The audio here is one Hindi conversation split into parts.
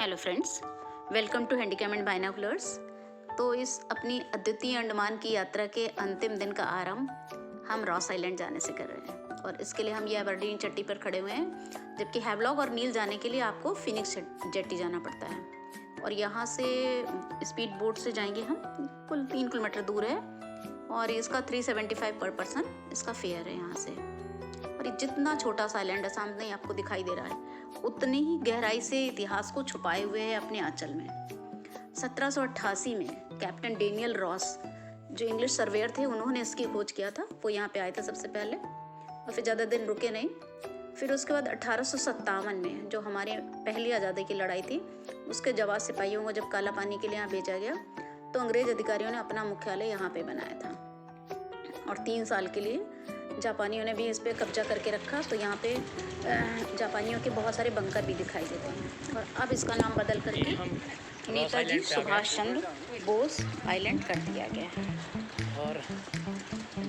Hello friends, welcome to handycam and binoculars. तो इस अपनी अद्वितीय अंडमान की यात्रा के अंतिम दिन का आरंभ हम रॉस आइलैंड जाने से कर रहे हैं और इसके लिए हम ये एबरडीन चट्टी पर खड़े हुए हैं, जबकि हैवलॉक और नील जाने के लिए आपको फिनिक्स जेट्टी जाना पड़ता है। और यहाँ से स्पीड बोट से जाएंगे हम, कुल 3 किलोमीटर दूर है और इसका 375 पर पर्सन इसका फेयर है यहाँ से। और ये जितना छोटा सा आइलैंड है सामने आपको दिखाई दे रहा है, उतनी ही गहराई से इतिहास को छुपाए हुए है अपने आंचल में। 1788 में कैप्टन डेनियल रॉस, जो इंग्लिश सर्वेयर थे, उन्होंने इसकी खोज किया था। वो यहाँ पे आए थे सबसे पहले और फिर ज़्यादा दिन रुके नहीं। फिर उसके बाद 1857 में जो हमारी पहली आज़ादी की लड़ाई थी, उसके जवाब सिपाहियों को जब काला पानी के लिए यहाँ भेजा गया तो अंग्रेज अधिकारियों ने अपना मुख्यालय यहाँ पे बनाया था और 3 साल के लिए जापानियों ने भी इस पर कब्जा करके रखा। तो यहाँ पे जापानियों के बहुत सारे बंकर भी दिखाई देते हैं और अब इसका नाम बदल करके नेताजी सुभाष चंद्र बोस आइलैंड कर दिया गया है। और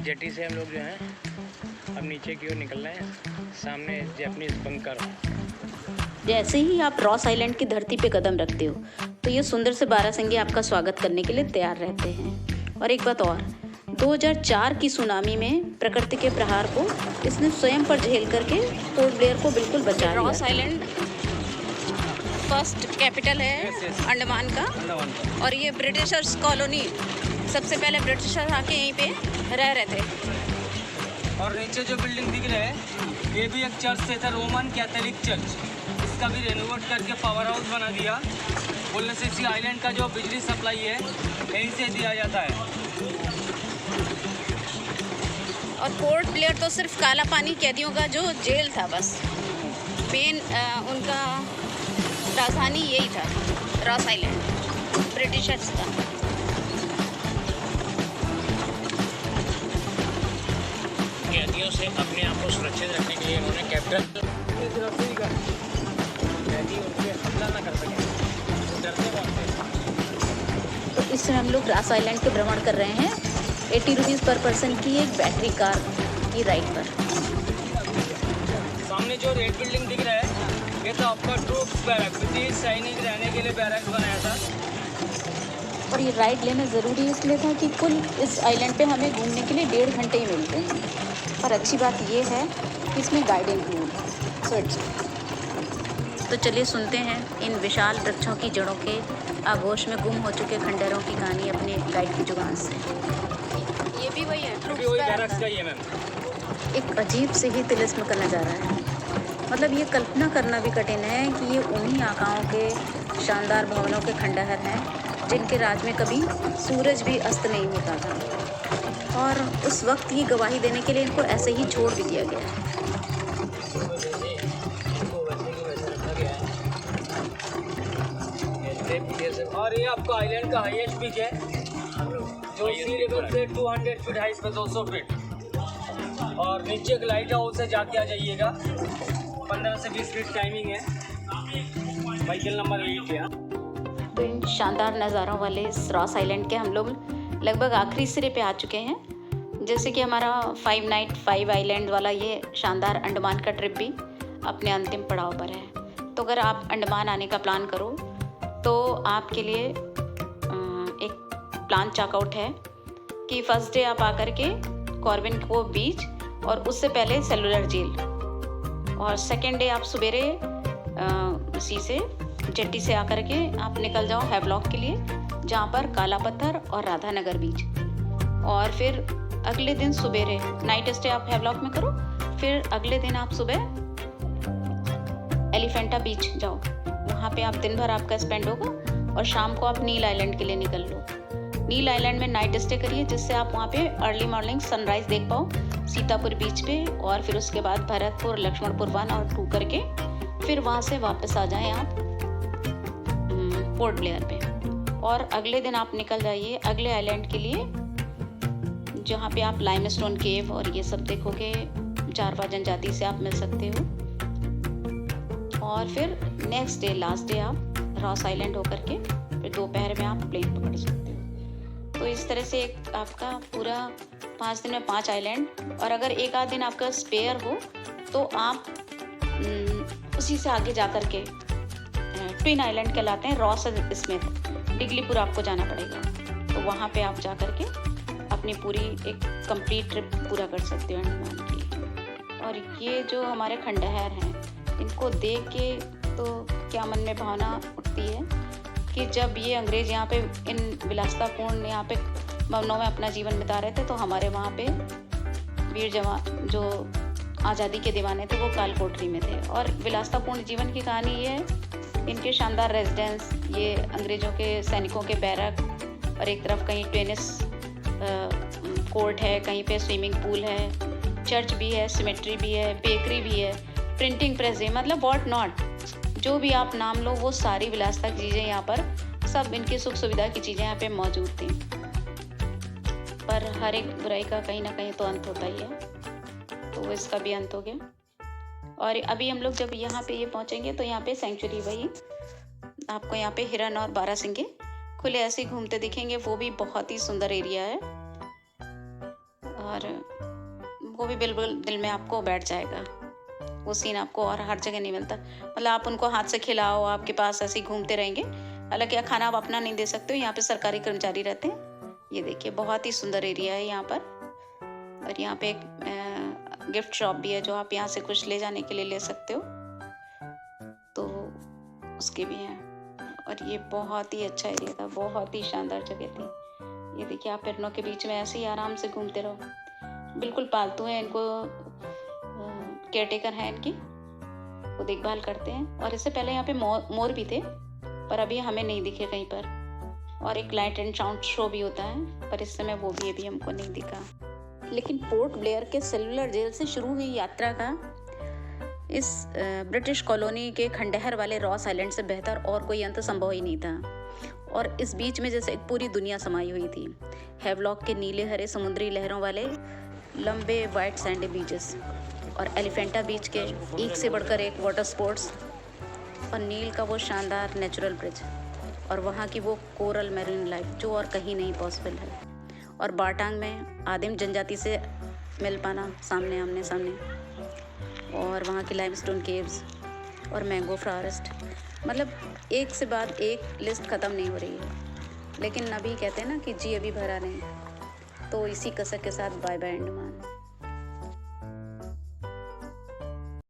जेटी से हम लोग जो हैं अब नीचे की ओर निकल रहे हैं, सामने जापानीज बंकर। जैसे ही आप रॉस आइलैंड की धरती पे कदम रखते हो तो ये सुंदर से बारहसिंगे आपका स्वागत करने के लिए तैयार रहते हैं। और एक बात और, 2004 की सुनामी में प्रकृति के प्रहार को इसने स्वयं पर झेल करके पोर्ट ब्लेयर को बिल्कुल बचा लिया। रॉस आइलैंड फर्स्ट कैपिटल है अंडमान का और ये ब्रिटिशर्स कॉलोनी, सबसे पहले ब्रिटिशर्स आके यहीं पे रह रहे थे। और नीचे जो बिल्डिंग दिख रहा है ये भी एक चर्च से था, रोमन कैथोलिक चर्च। इसका भी रेनोवेट करके पावर हाउस बना दिया। बोलने से इसी आइलैंड का जो बिजली सप्लाई है यहीं से दिया जाता है। और पोर्ट ब्लेयर तो सिर्फ काला पानी कैदियों का जो जेल था, बस मेन उनका राजधानी यही था, रॉस आइलैंड ब्रिटिशर्स का। कैदियों से अपने आप को सुरक्षित रखने के लिए इन्होंने कैप्टन कैदी उनके हमला ना कर सके, डरते बहुत थे। तो इस समय हम लोग रॉस आइलैंड के भ्रमण कर रहे हैं 80 रुपीज़ पर पर्सन की एक बैटरी कार की राइड पर। सामने जो रेड बिल्डिंग दिख रहा है ये तो आपका ट्रूप्स बैरक, ब्रिटिश सैनिक रहने के लिए बैरक बनाया था। और ये राइड लेना ज़रूरी इसलिए था कि कुल इस आइलैंड पे हमें घूमने के लिए 1.5 घंटे ही मिलते हैं। और अच्छी बात ये है कि इसमें गाइड इंक्लूड है। तो चलिए सुनते हैं इन विशाल वृक्षों की जड़ों के आगोश में गुम हो चुके खंडहरों की कहानी अपने गाइड की जुबान से। ये भी वही है, वही बैरक्स का ही है मैम। एक अजीब से ही तिलिस्म का नज़ारा है। मतलब ये कल्पना करना भी कठिन है कि ये उन्हीं आकाओं के शानदार भवनों के खंडहर हैं जिनके राज में कभी सूरज भी अस्त नहीं होता था और उस वक्त की गवाही देने के लिए इनको ऐसे ही छोड़ भी दिया गया है। और ये आपका आइलैंड का हाईएस्ट बीच है जो सी लेवल से 200 फीट हाइट पे 200 फीट। और नीचे एक लाइट हाउस है, जाके आ जाइएगा। 15 से 20 फीट टाइमिंग है, व्हीकल नंबर 8 है। तो इन शानदार नज़ारों वाले इस रॉस आइलैंड के हम लोग लगभग आखिरी सिरे पे आ चुके हैं। जैसे कि हमारा 5 नाइट 5 आइलैंड वाला ये शानदार अंडमान का ट्रिप भी अपने अंतिम पड़ाव पर है। तो अगर आप अंडमान आने का प्लान करो तो आपके लिए एक प्लान चेकआउट है कि फर्स्ट डे आप आकर के कॉर्बिन कोव बीच और उससे पहले सेलुलर जेल, और सेकेंड डे आप सवेरे उसी से जेट्टी से आकर के आप निकल जाओ हैवलॉक के लिए, जहाँ पर काला पत्थर और राधानगर बीच। और फिर अगले दिन सवेरे नाइट स्टे आप हैवलॉक में करो, फिर अगले दिन आप सुबह एलिफेंटा बीच जाओ, वहाँ पे आप दिन भर आपका स्पेंड होगा और शाम को आप नील आइलैंड के लिए निकल लो। नील आइलैंड में नाइट स्टे करिए जिससे आप वहाँ पे अर्ली मॉर्निंग सनराइज देख पाओ सीतापुर बीच पे, और फिर उसके बाद भरतपुर, लक्ष्मणपुर 1 और 2 करके फिर वहाँ से वापस आ जाएं आप पोर्ट ब्लेयर पे। और अगले दिन आप निकल जाइए अगले आइलैंड के लिए, जहाँ पे आप लाइमस्टोन केव और ये सब देखोगे। 4 जनजाति से आप मिल सकते हो। और फिर नेक्स्ट डे लास्ट डे आप रॉस आइलैंड होकर के फिर दोपहर में आप प्लेन पकड़ सकते हो। तो इस तरह से एक आपका पूरा 5 दिन में 5 आइलैंड। और अगर एक आध दिन आपका स्पेयर हो तो आप उसी से आगे जा कर के ट्विन आइलैंड कहलाते हैं, रॉस स्मिथ, डिगलीपुर आपको जाना पड़ेगा। तो वहाँ पे आप जा कर के अपनी पूरी एक कंप्लीट ट्रिप पूरा कर सकते हो अंडमान की। और ये जो हमारे खंडहर हैं, इनको देख के तो क्या मन में भावना उठती है कि जब ये अंग्रेज़ यहाँ पे इन विलासतापूर्ण यहाँ पे भवनों में अपना जीवन बिता रहे थे, तो हमारे वहाँ पे वीर जवान जो आज़ादी के दीवाने थे वो काल कोठरी में थे। और विलासतापूर्ण जीवन की कहानी ये है, इनके शानदार रेजिडेंस, ये अंग्रेज़ों के सैनिकों के बैरक, और एक तरफ कहीं टेनिस कोर्ट है, कहीं पे स्विमिंग पूल है, चर्च भी है, सिमेट्री भी है, बेकरी भी है, प्रिंटिंग प्रेस है, मतलब व्हाट नॉट, जो भी आप नाम लो वो सारी विलासता की चीज़ें यहाँ पर, सब इनकी सुख सुविधा की चीज़ें यहाँ पे मौजूद थी। पर हर एक बुराई का कहीं ना कहीं तो अंत होता ही है, तो इसका भी अंत हो गया। और अभी हम लोग जब यहाँ पे ये पहुँचेंगे तो यहाँ पे सेंचुरी, वही आपको यहाँ पे हिरन और बारहसिंगे खुले ऐसे ही घूमते दिखेंगे, वो भी बहुत ही सुंदर एरिया है और वो भी बिल्कुल दिल में आपको बैठ जाएगा। वो सीन आपको और हर जगह नहीं मिलता, मतलब आप उनको हाथ से खिलाओ, आपके पास ऐसे ही घूमते रहेंगे। हालांकि खाना आप अपना नहीं दे सकते हो, यहाँ पे सरकारी कर्मचारी रहते हैं। ये देखिए बहुत ही सुंदर एरिया है यहाँ पर। और यहाँ पे एक गिफ्ट शॉप भी है, जो आप यहाँ से कुछ ले जाने के लिए ले सकते हो, तो उसके भी हैं। और ये बहुत ही अच्छा एरिया था, बहुत ही शानदार जगह थी। ये देखिए आप हिरनों के बीच में ऐसे ही आराम से घूमते रहो। बिल्कुल पालतू हैं, इनको केयरटेकर हैं इनकी, वो देखभाल करते हैं। और इससे पहले यहाँ पे मोर भी थे, पर अभी हमें नहीं दिखे कहीं पर। और एक लाइट एंड साउंड शो भी होता है, पर इस समय वो भी अभी हमको नहीं दिखा। लेकिन पोर्ट ब्लेयर के सेलुलर जेल से शुरू हुई यात्रा का इस ब्रिटिश कॉलोनी के खंडहर वाले रॉस आइलैंड से बेहतर और कोई अंत संभव ही नहीं था। और इस बीच में जैसे एक पूरी दुनिया समाई हुई थी। हैवलॉक के नीले हरे समुद्री लहरों वाले लंबे वाइट सैंडी बीचेस, और एलिफेंटा बीच के एक से बढ़कर एक वाटर स्पोर्ट्स, और नील का वो शानदार नेचुरल ब्रिज, और वहाँ की वो कोरल मैरीन लाइफ जो और कहीं नहीं पॉसिबल है। और बाटांग में आदिम जनजाति से मिल पाना सामने आमने सामने, और वहाँ की लाइमस्टोन केव्स और मैंगो फॉरेस्ट, मतलब एक से बाद एक लिस्ट ख़त्म नहीं हो रही है। लेकिन अभी कहते हैं ना कि जी अभी भरा नहीं, तो इसी कसक के साथ बाय बाय अंडमान।